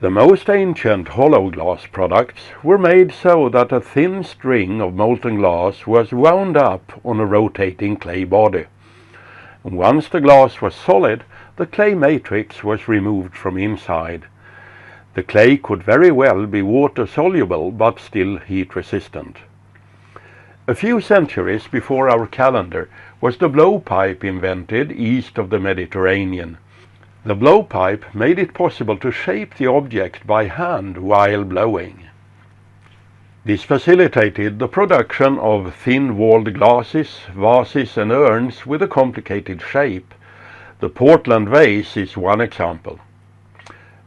The most ancient hollow glass products were made so that a thin string of molten glass was wound up on a rotating clay body. And once the glass was solid, the clay matrix was removed from inside. The clay could very well be water soluble but still heat resistant. A few centuries before our calendar was the blowpipe invented east of the Mediterranean. The blowpipe made it possible to shape the object by hand while blowing. This facilitated the production of thin-walled glasses, vases and urns with a complicated shape. The Portland vase is one example.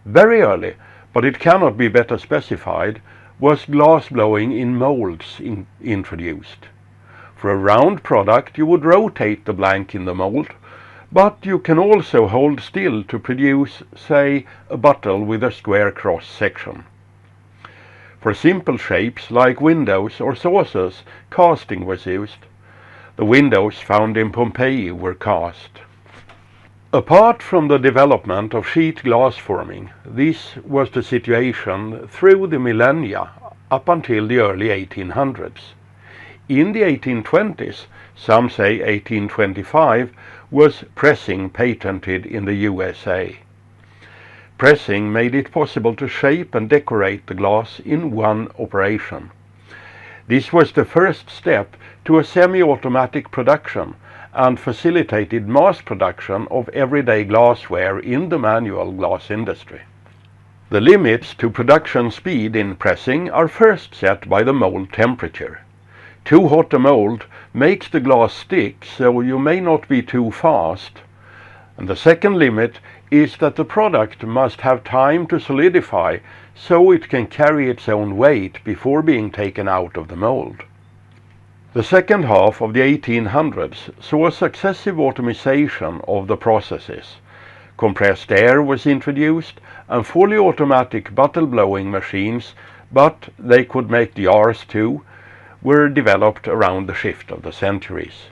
Very early, but it cannot be better specified, was glass blowing in molds introduced. For a round product you would rotate the blank in the mold, but you can also hold still to produce, say, a bottle with a square cross section. For simple shapes like windows or saucers, casting was used. The windows found in Pompeii were cast. Apart from the development of sheet glass forming, this was the situation through the millennia up until the early 1800s. In the 1820s, some say 1825, was pressing patented in the USA. Pressing made it possible to shape and decorate the glass in one operation. This was the first step to a semi-automatic production and facilitated mass production of everyday glassware in the manual glass industry. The limits to production speed in pressing are first set by the mold temperature. Too hot a mold makes the glass stick, so you may not be too fast. And the second limit is that the product must have time to solidify so it can carry its own weight before being taken out of the mold. The second half of the 1800s saw a successive automation of the processes. Compressed air was introduced and fully automatic bottle blowing machines, but they could make jars too, were developed around the shift of the centuries.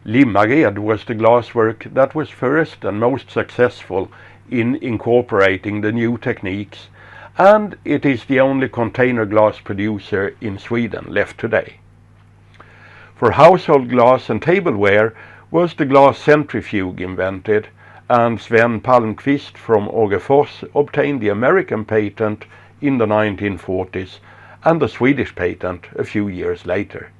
Limmared was the glasswork that was first and most successful in incorporating the new techniques, and it is the only container glass producer in Sweden left today. For household glass and tableware was the glass centrifuge invented, and Sven Palmqvist from Ågefors obtained the American patent in the 1940s and the Swedish patent a few years later.